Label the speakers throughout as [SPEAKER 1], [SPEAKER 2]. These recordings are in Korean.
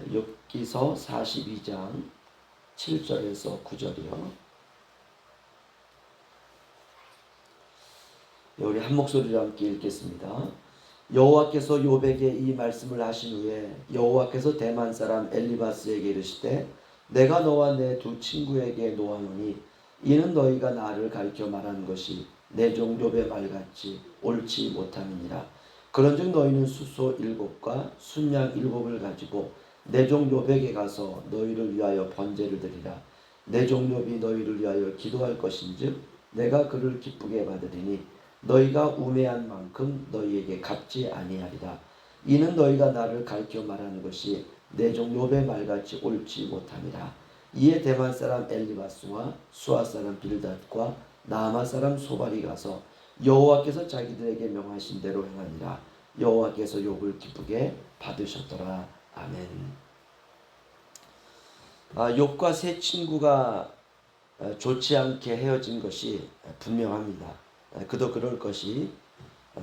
[SPEAKER 1] 욥기서 42장 7절에서 9절이요. 우리 한 목소리로 함께 읽겠습니다. 여호와께서 욥에게 이 말씀을 하신 후에 여호와께서 대만 사람 엘리바스에게 이르시되 내가 너와 내 두 친구에게 노하노니 이는 너희가 나를 가리켜 말하는 것이 내 종 욥의 말같이 옳지 못함이니라. 그런즉 너희는 수소 7과 순양 7을 가지고 내 종 욥에게 가서 너희를 위하여 번제를 드리라. 내 종 욥이 너희를 위하여 기도할 것인즉 내가 그를 기쁘게 받으리니 너희가 우매한 만큼 너희에게 갚지 아니하리라. 이는 너희가 나를 가리켜 말하는 것이 내 종 욥의 말같이 옳지 못함이라. 이에 대만 사람 엘리바스와 수아 사람 빌닷과 나아마 사람 소발이 가서 여호와께서 자기들에게 명하신 대로 행하니라. 여호와께서 욥을 기쁘게 받으셨더라. 아멘. 욥과 세 친구가 좋지 않게 헤어진 것이 분명합니다. 그도 그럴 것이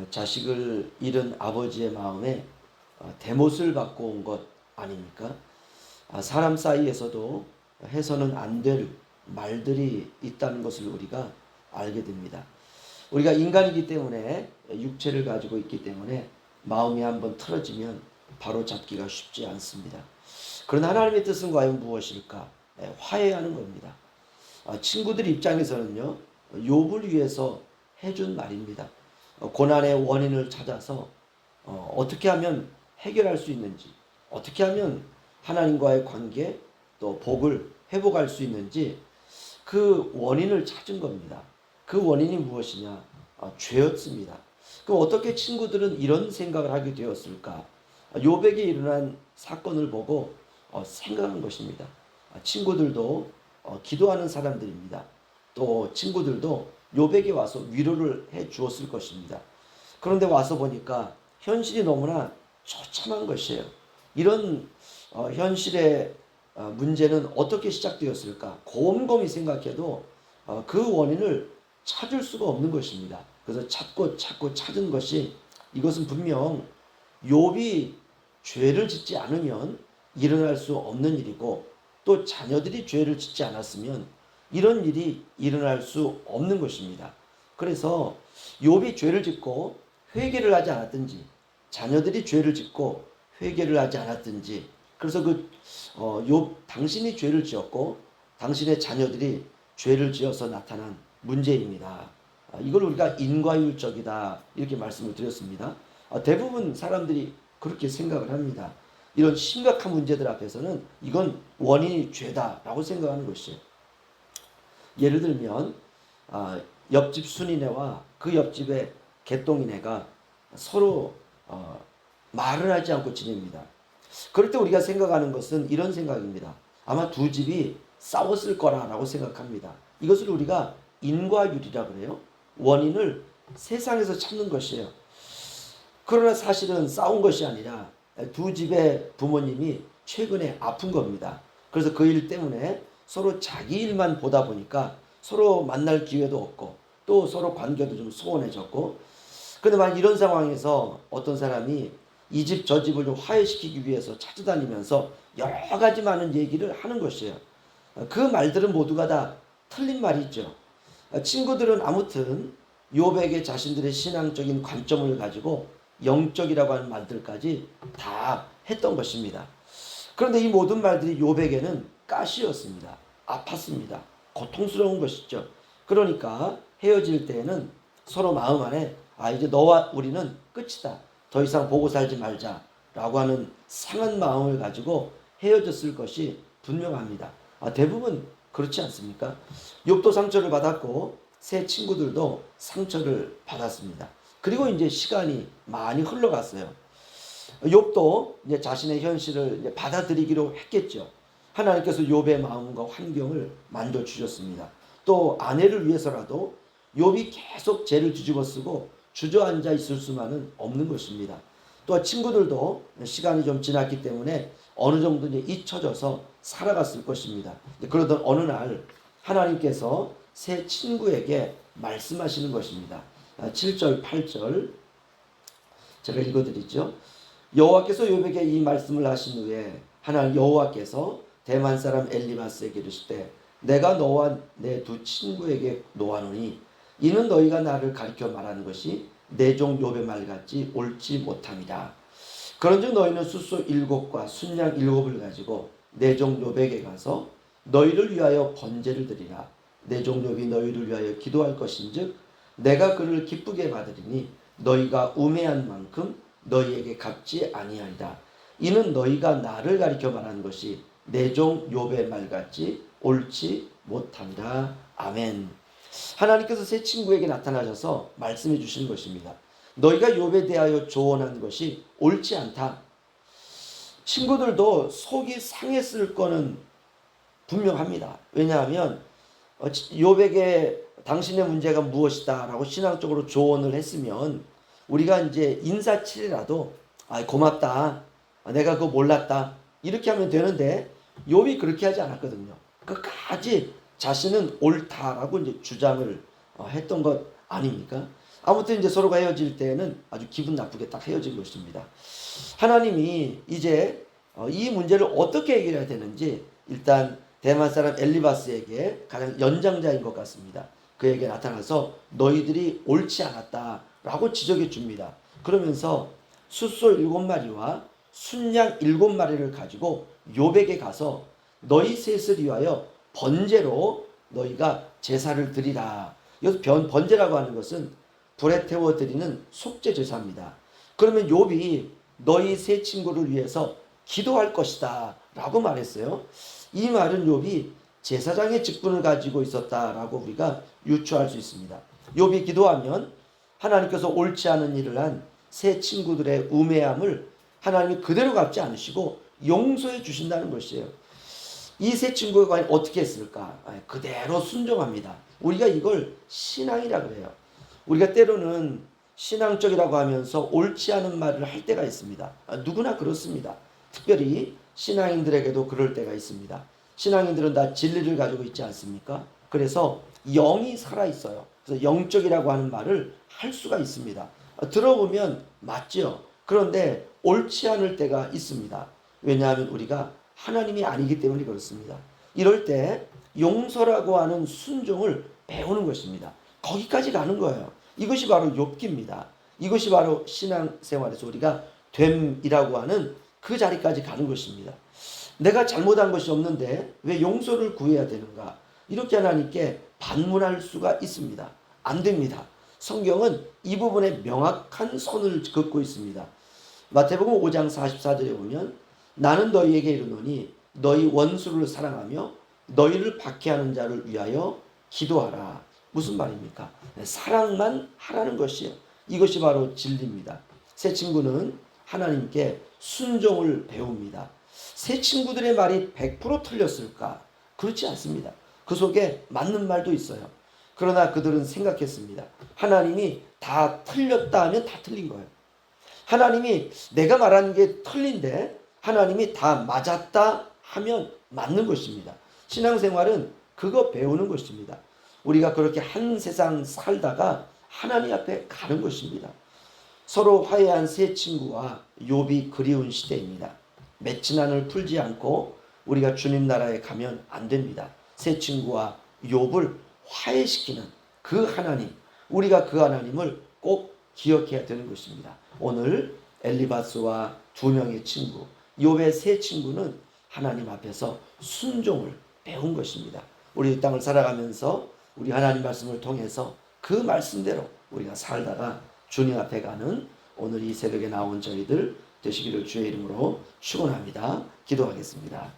[SPEAKER 1] 자식을 잃은 아버지의 마음에 대못을 받고 온 것 아닙니까? 사람 사이에서도 해서는 안 될 말들이 있다는 것을 우리가 알게 됩니다. 우리가 인간이기 때문에 육체를 가지고 있기 때문에 마음이 한번 틀어지면 바로 잡기가 쉽지 않습니다. 그러나 하나님의 뜻은 과연 무엇일까? 화해하는 겁니다. 친구들 입장에서는요, 욥을 위해서 해준 말입니다. 고난의 원인을 찾아서 어떻게 하면 해결할 수 있는지, 어떻게 하면 하나님과의 관계 또 복을 회복할 수 있는지 그 원인을 찾은 겁니다. 그 원인이 무엇이냐? 죄였습니다. 그럼 어떻게 친구들은 이런 생각을 하게 되었을까? 욥에게 일어난 사건을 보고 생각한 것입니다. 친구들도 기도하는 사람들입니다. 또 친구들도 욥에게 와서 위로를 해 주었을 것입니다. 그런데 와서 보니까 현실이 너무나 처참한 것이에요. 이런 현실의 문제는 어떻게 시작되었을까? 곰곰이 생각해도 그 원인을 찾을 수가 없는 것입니다. 그래서 찾고 찾은 것이 이것은 분명 욥이 죄를 짓지 않으면 일어날 수 없는 일이고 또 자녀들이 죄를 짓지 않았으면 이런 일이 일어날 수 없는 것입니다. 그래서 욥이 죄를 짓고 회개를 하지 않았든지 자녀들이 죄를 짓고 회개를 하지 않았든지 그래서 욥 당신이 죄를 지었고 당신의 자녀들이 죄를 지어서 나타난 문제입니다. 이걸 우리가 인과율적이다 이렇게 말씀을 드렸습니다. 대부분 사람들이 그렇게 생각을 합니다. 이런 심각한 문제들 앞에서는 이건 원인이 죄다라고 생각하는 것이에요. 예를 들면 옆집 순이네와 그 옆집의 개똥이네가 서로 말을 하지 않고 지냅니다. 그럴 때 우리가 생각하는 것은 이런 생각입니다. 아마 두 집이 싸웠을 거라고 생각합니다. 이것을 우리가 인과율이라고 그래요. 원인을 세상에서 찾는 것이에요. 그러나 사실은 싸운 것이 아니라 두 집의 부모님이 최근에 아픈 겁니다. 그래서 그 일 때문에 서로 자기 일만 보다 보니까 서로 만날 기회도 없고 또 서로 관계도 좀 소원해졌고 그런데 만약 이런 상황에서 어떤 사람이 이 집 저 집을 좀 화해시키기 위해서 찾아다니면서 여러 가지 많은 얘기를 하는 것이에요. 그 말들은 모두가 다 틀린 말이죠. 친구들은 아무튼 욥에게 자신들의 신앙적인 관점을 가지고 영적이라고 하는 말들까지 다 했던 것입니다. 그런데 이 모든 말들이 욥에게는 가시였습니다. 아팠습니다. 고통스러운 것이죠. 그러니까 헤어질 때에는 서로 마음 안에 이제 너와 우리는 끝이다. 더 이상 보고 살지 말자라고 하는 상한 마음을 가지고 헤어졌을 것이 분명합니다. 대부분 그렇지 않습니까? 욥도 상처를 받았고 새 친구들도 상처를 받았습니다. 그리고 이제 시간이 많이 흘러갔어요. 욥도 이제 자신의 현실을 이제 받아들이기로 했겠죠. 하나님께서 욥의 마음과 환경을 만져 주셨습니다. 또 아내를 위해서라도 욥이 계속 죄를 뒤집어쓰고 주저앉아 있을 수만은 없는 것입니다. 또 친구들도 시간이 좀 지났기 때문에 어느 정도 이제 잊혀져서 살아갔을 것입니다. 그러던 어느 날 하나님께서 새 친구에게 말씀하시는 것입니다. 7절 8절 제가 읽어드리죠. 여호와께서 욥에게 이 말씀을 하신 후에 하나님 여호와께서 대만 사람 엘리바스에게 이르시되 내가 너와 내 두 친구에게 노하노니 이는 너희가 나를 가리켜 말하는 것이 내 종 욥의 말 같지 옳지 못함이다. 그런즉 너희는 숫소 7과 순양 7을 가지고 내 종 욥에게 가서 너희를 위하여 번제를 드리라. 내 종 욥이 너희를 위하여 기도할 것인즉 내가 그를 기쁘게 받으리니 너희가 우매한 만큼 너희에게 갚지 아니하리라. 이는 너희가 나를 가리켜 말하는 것이 내 종 욥의 말 같지 옳지 못함이라. 아멘. 하나님께서 세 친구에게 나타나셔서 말씀해 주시는 것입니다. 너희가 욥에 대하여 조언한 것이 옳지 않다. 친구들도 속이 상했을 거는 분명합니다. 왜냐하면 욥에게 당신의 문제가 무엇이다 라고 신앙적으로 조언을 했으면 우리가 이제 인사치레라도 고맙다, 내가 그거 몰랐다 이렇게 하면 되는데 욥이 그렇게 하지 않았거든요. 끝까지 자신은 옳다라고 이제 주장을 했던 것 아닙니까? 아무튼 이제 서로가 헤어질 때는 아주 기분 나쁘게 딱 헤어진 것입니다. 하나님이 이제 이 문제를 어떻게 해결해야 되는지 일단 대만 사람 엘리바스에게 가장 연장자인 것 같습니다. 그에게 나타나서 너희들이 옳지 않았다라고 지적해 줍니다. 그러면서 숫소 7마리와 순양 7마리를 가지고 욥에게 가서 너희 셋을 위하여 번제로 너희가 제사를 드리라. 여기서 번제라고 하는 것은 불에 태워 드리는 속죄 제사입니다. 그러면 욥이 너희 세 친구를 위해서 기도할 것이다 라고 말했어요. 이 말은 욥이 제사장의 직분을 가지고 있었다라고 우리가 유추할 수 있습니다. 욥이 기도하면 하나님께서 옳지 않은 일을 한 세 친구들의 우매함을 하나님이 그대로 갚지 않으시고 용서해 주신다는 것이에요. 이 세 친구가 과연 어떻게 했을까? 그대로 순종합니다. 우리가 이걸 신앙이라 그래요. 우리가 때로는 신앙적이라고 하면서 옳지 않은 말을 할 때가 있습니다. 누구나 그렇습니다. 특별히 신앙인들에게도 그럴 때가 있습니다. 신앙인들은 다 진리를 가지고 있지 않습니까? 그래서 영이 살아있어요. 그래서 영적이라고 하는 말을 할 수가 있습니다. 들어보면 맞죠. 그런데 옳지 않을 때가 있습니다. 왜냐하면 우리가 하나님이 아니기 때문에 그렇습니다. 이럴 때 용서라고 하는 순종을 배우는 것입니다. 거기까지 가는 거예요. 이것이 바로 욥기입니다. 이것이 바로 신앙생활에서 우리가 됨이라고 하는 그 자리까지 가는 것입니다. 내가 잘못한 것이 없는데 왜 용서를 구해야 되는가? 이렇게 하나님께 반문할 수가 있습니다. 안 됩니다. 성경은 이 부분에 명확한 선을 긋고 있습니다. 마태복음 5장 44절에 보면 나는 너희에게 이르노니 너희 원수를 사랑하며 너희를 박해하는 자를 위하여 기도하라. 무슨 말입니까? 사랑만 하라는 것이에요. 이것이 바로 진리입니다. 새 친구는 하나님께 순종을 배웁니다. 새 친구들의 말이 100% 틀렸을까? 그렇지 않습니다. 그 속에 맞는 말도 있어요. 그러나 그들은 생각했습니다. 하나님이 다 틀렸다 하면 다 틀린 거예요. 하나님이 내가 말하는 게 틀린데 하나님이 다 맞았다 하면 맞는 것입니다. 신앙생활은 그거 배우는 것입니다. 우리가 그렇게 한 세상 살다가 하나님 앞에 가는 것입니다. 서로 화해한 세 친구와 욥이 그리운 시대입니다. 맺힌 한을 풀지 않고 우리가 주님 나라에 가면 안 됩니다. 세 친구와 욥을 화해시키는 그 하나님, 우리가 그 하나님을 꼭 기억해야 되는 것입니다. 오늘 엘리바스와 두 명의 친구, 욥의 세 친구는 하나님 앞에서 순종을 배운 것입니다. 우리 이 땅을 살아가면서 우리 하나님 말씀을 통해서 그 말씀대로 우리가 살다가 주님 앞에 가는 오늘 이 새벽에 나온 저희들 되시기를 주의 이름으로 축원합니다. 기도하겠습니다.